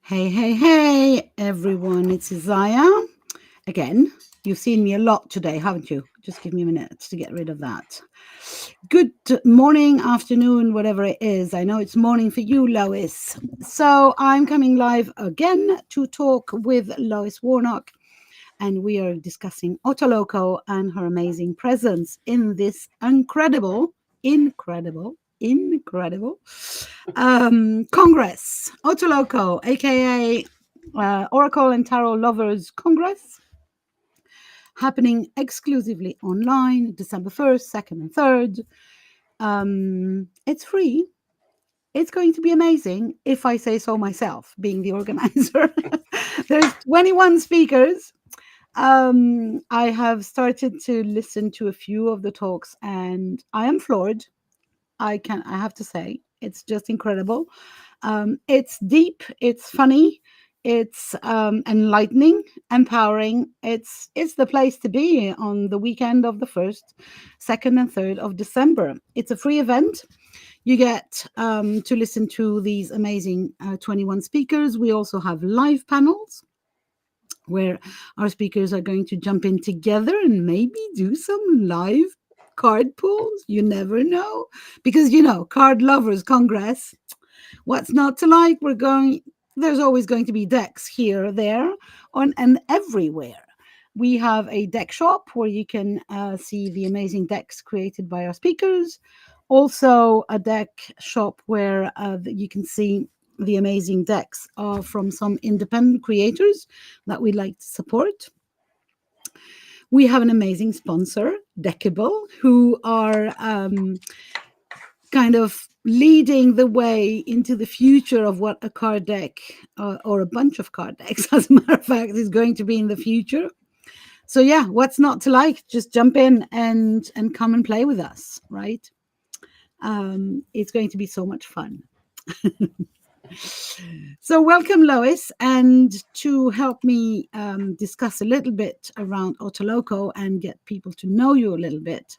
Hey, hey, hey, everyone, it's Isaiah. Again, you've seen me a lot today, haven't you? Just give me a minute to get rid of that. Good morning, afternoon, whatever it is. I know it's morning for you, Lois. So I'm coming live again to talk with Lois Warnock, and we are discussing OTALOCO and her amazing presence in this incredible Congress, OTALOCO, aka Oracle and Tarot Lovers Congress, happening exclusively online December 1st, 2nd, and 3rd. It's free. It's going to be amazing if I say so myself, being the organizer. There's 21 speakers. I have started to listen to a few of the talks and I am floored. I have to say, it's just incredible. It's deep, it's funny, it's enlightening, empowering. It's the place to be on the weekend of the 1st, 2nd, and 3rd of December. It's a free event. You get to listen to these amazing 21 speakers. We also have live panels where our speakers are going to jump in together and maybe do some live card pulls. You never know. Because, Card Lovers Congress, what's not to like? There's always going to be decks here, there, on and everywhere. We have a deck shop where you can see the amazing decks created by our speakers. Also, a deck shop where you can see the amazing decks are from some independent creators that we like to support. We have an amazing sponsor, Deckible, who are kind of leading the way into the future of what a card deck or a bunch of card decks, as a matter of fact, is going to be in the future. So yeah, what's not to like? Just jump in and come and play with us, right? It's going to be so much fun. So welcome, Lois, and to help me discuss a little bit around OTALOCO and get people to know you a little bit.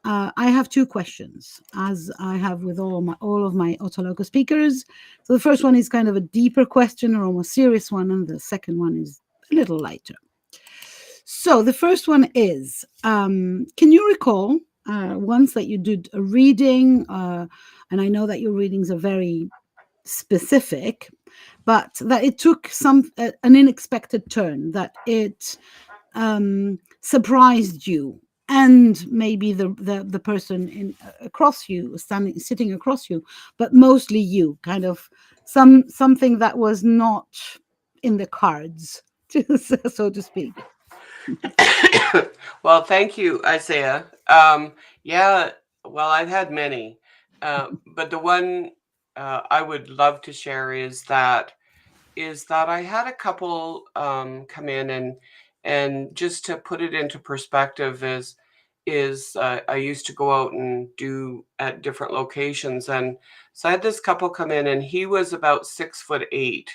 I have two questions, as I have with all of my OTALOCO speakers. So the first one is kind of a deeper question, or almost serious one, and the second one is a little lighter. So the first one is, can you recall once that you did a reading, and I know that your readings are very specific, but that it took an unexpected turn, that it surprised you, and maybe the person across you, sitting across you, but mostly you, kind of something that was not in the cards, so to speak. Well, thank you, Isaiah. Yeah, well, I've had many, but the one I would love to share is that I had a couple come in, and just to put it into perspective is I used to go out and do at different locations, and so I had this couple come in, and he was about 6'8".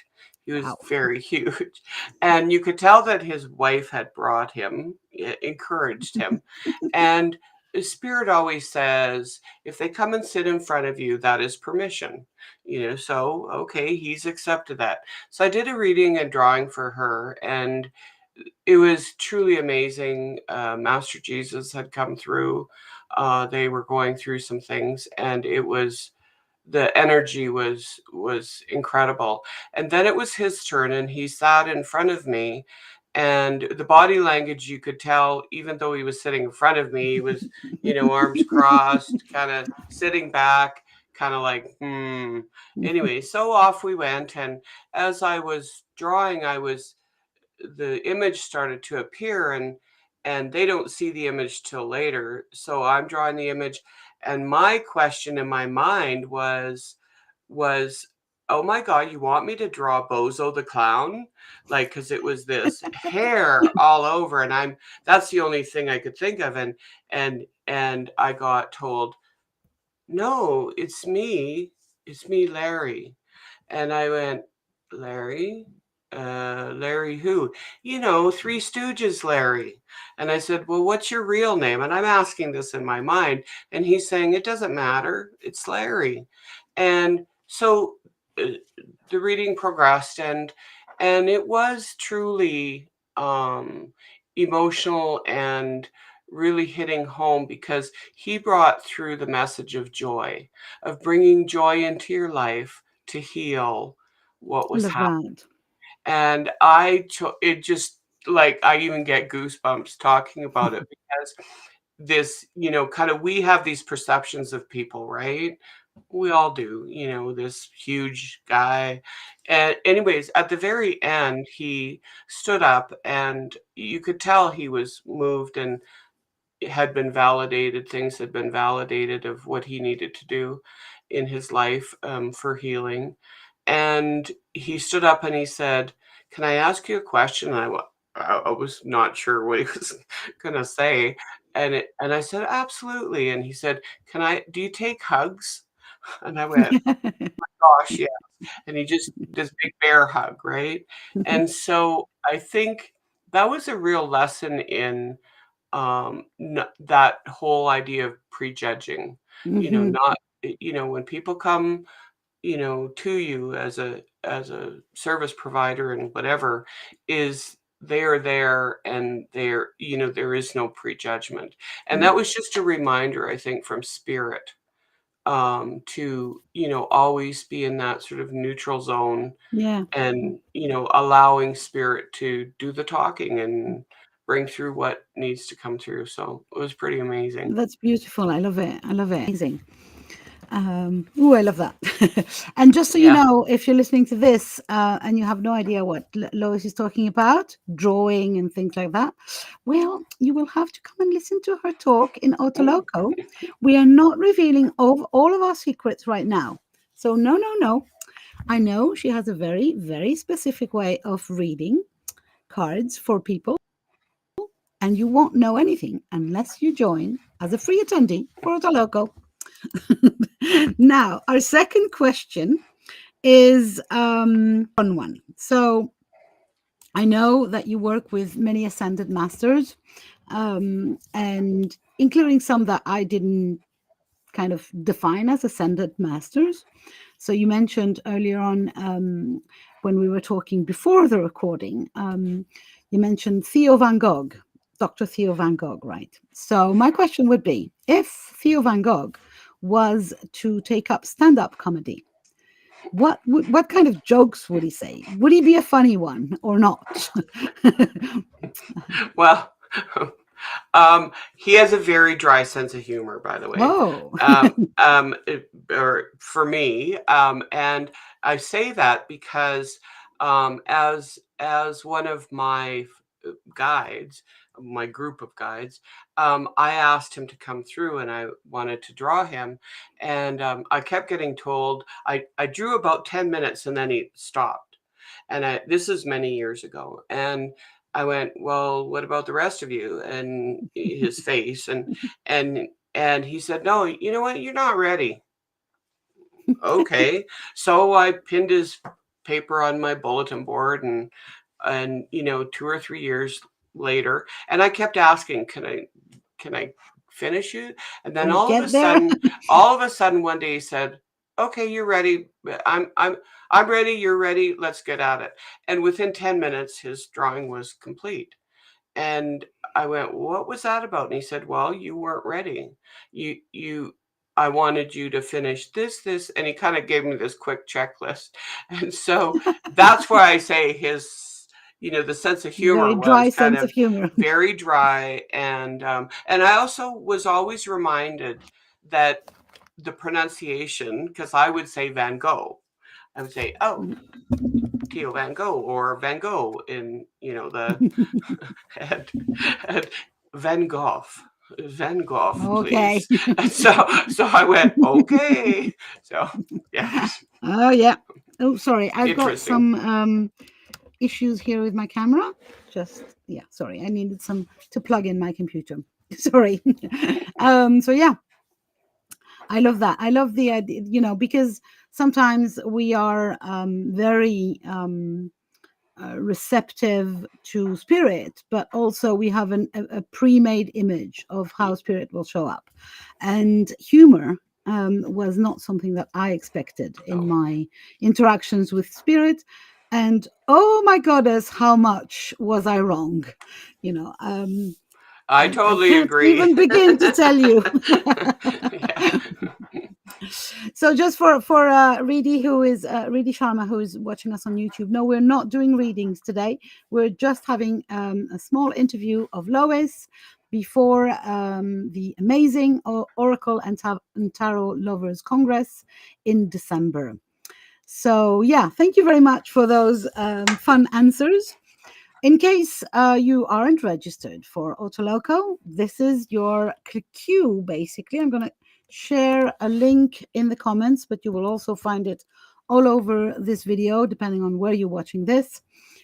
He was Wow. very huge, and you could tell that his wife had brought him, encouraged him, and Spirit always says if they come and sit in front of you, that is permission. So okay, he's accepted that. So I did a reading and drawing for her, and it was truly amazing. Master Jesus had come through. They were going through some things, and the energy was incredible. And then it was his turn, and he sat in front of me. And the body language, you could tell, even though he was sitting in front of me, he was, arms crossed, kind of sitting back, kind of like, hmm. Anyway, so off we went. And as I was drawing, the image started to appear, and they don't see the image till later. So I'm drawing the image, and my question in my mind was oh my god, you want me to draw Bozo the clown? Like, because it was this hair all over, and that's the only thing I could think of. And I got told, no, it's me, Larry. And I went, Larry? Larry who? Three Stooges Larry. And I said, well, what's your real name? And I'm asking this in my mind. And he's saying, it doesn't matter. It's Larry. And so uh, the reading progressed, and it was truly emotional and really hitting home, because he brought through the message of joy, of bringing joy into your life to heal what I was love happening. that. And it just, like, I even get goosebumps talking about it, because this, kind of, we have these perceptions of people, right? We all do, this huge guy. And anyways, at the very end, he stood up, and you could tell he was moved, and it had been validated, things had been validated of what he needed to do in his life, for healing. And he stood up and he said, "Can I ask you a question?" And I was not sure what he was going to say. And I said, "Absolutely." And he said, "Do you take hugs?" And I went, "Gosh, yeah." And he just, this big bear hug, right? And so I think that was a real lesson in, that whole idea of prejudging, Hmm. not, when people come, to you as a service provider and whatever, is they're there, and there is no prejudgment. And that was just a reminder, I think, from spirit, to, always be in that sort of neutral zone, Yeah. and, allowing spirit to do the talking and bring through what needs to come through. So it was pretty amazing. That's beautiful. I love it. I love it. Amazing. Oh, I love that. And just so you Yeah. know, if you're listening to this and you have no idea what Lois is talking about, drawing and things like that, well, you will have to come and listen to her talk in Mm. OTALOCO. We are not revealing all of our secrets right now. So, no, no, no. I know she has a very, very specific way of reading cards for people, and you won't know anything unless you join as a free attendee for OTALOCO. Now, our second question is fun one. So I know that you work with many ascended masters, and including some that I didn't kind of define as ascended masters. So you mentioned earlier on, when we were talking before the recording, you mentioned Theo Van Gogh, Dr. Theo Van Gogh, right? So my question would be, if Theo Van Gogh was to take up stand-up comedy, what kind of jokes would he say? Would he be a funny one or not? Well, he has a very dry sense of humor, by the way. Oh. Or for me, and I say that because, as one of my guides, my group of guides, I asked him to come through, and I wanted to draw him, and I kept getting told I drew about 10 minutes, and then he stopped. And this is many years ago, and I went, "Well, what about the rest of you?" And his face, and and he said, "No, you know what? You're not ready." Okay. So I pinned his paper on my bulletin board, and 2 or 3 years later, and I kept asking, can I finish it? And then Can you get there? all of a sudden one day he said, "Okay, you're ready. I'm ready, you're ready, let's get at it." And within 10 minutes his drawing was complete. And I went, "What was that about?" And he said, "Well, you weren't ready. You I wanted you to finish this," and he kind of gave me this quick checklist. And so that's why I say his, the sense of Very humor dry was kind sense of of humor. very dry. And I also was always reminded that the pronunciation, because I would say Van Gogh, I would say, "Oh, Theo Van Gogh," or Van Gogh in, the and, and Van Gogh, Van Gogh, Okay. please. And so I went, okay. So yeah, Oh yeah. Oh, sorry. I've got interesting. some issues here with my camera. Just yeah, sorry. I needed some to plug in my computer. Sorry. So yeah, I love that. I love the idea, because sometimes we are very receptive to spirit, but also we have a pre-made image of how spirit will show up. And humor was not something that I expected in my interactions with spirit. And oh my goddess, how much was I wrong? You know, I I totally can't agree. even begin to tell you. Yeah. So just for Reedy, who is Reedy Sharma, who is watching us on YouTube, no, we're not doing readings today. We're just having a small interview of Lois before the amazing Oracle and Tarot Lovers Congress in December. So yeah, thank you very much for those fun answers. In case you aren't registered for OTALOCO, this is your queue, basically. I'm going to share a link in the comments, but you will also find it all over this video, depending on where you're watching this,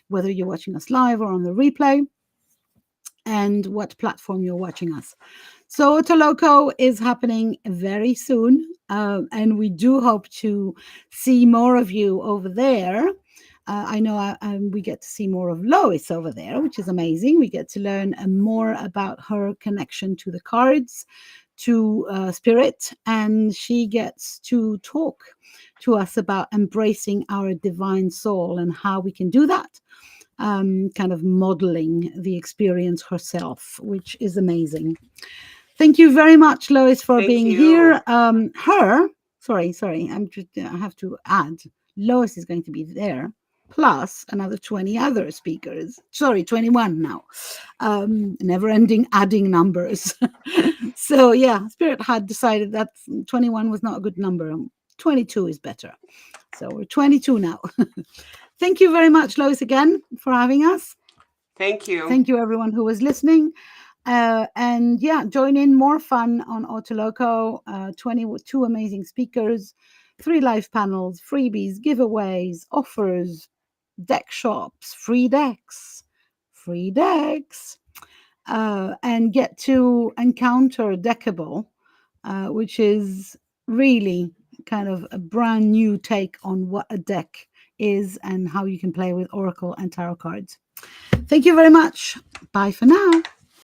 whether you're watching us live or on the replay, and what platform you're watching us. So OTALOCO is happening very soon, and we do hope to see more of you over there. I know we get to see more of Lois over there, which is amazing. We get to learn more about her connection to the cards, to spirit, and she gets to talk to us about embracing our divine soul and how we can do that. Kind of modeling the experience herself, which is amazing. Thank you very much, Lois, for Thank being you. here. Sorry, I have to add, Lois is going to be there, plus another 20 other speakers. Sorry, 21 now. Never ending adding numbers. So yeah, Spirit had decided that 21 was not a good number. 22 is better. So we're 22 now. Thank you very much, Lois, again for having us. Thank you. Thank you, everyone who was listening. And yeah, join in more fun on OTALOCO. 22 amazing speakers, 3 live panels, freebies, giveaways, offers, deck shops, free decks, and get to encounter Deckible, which is really kind of a brand new take on what a deck is and how you can play with Oracle and Tarot cards. Thank you very much. Bye for now.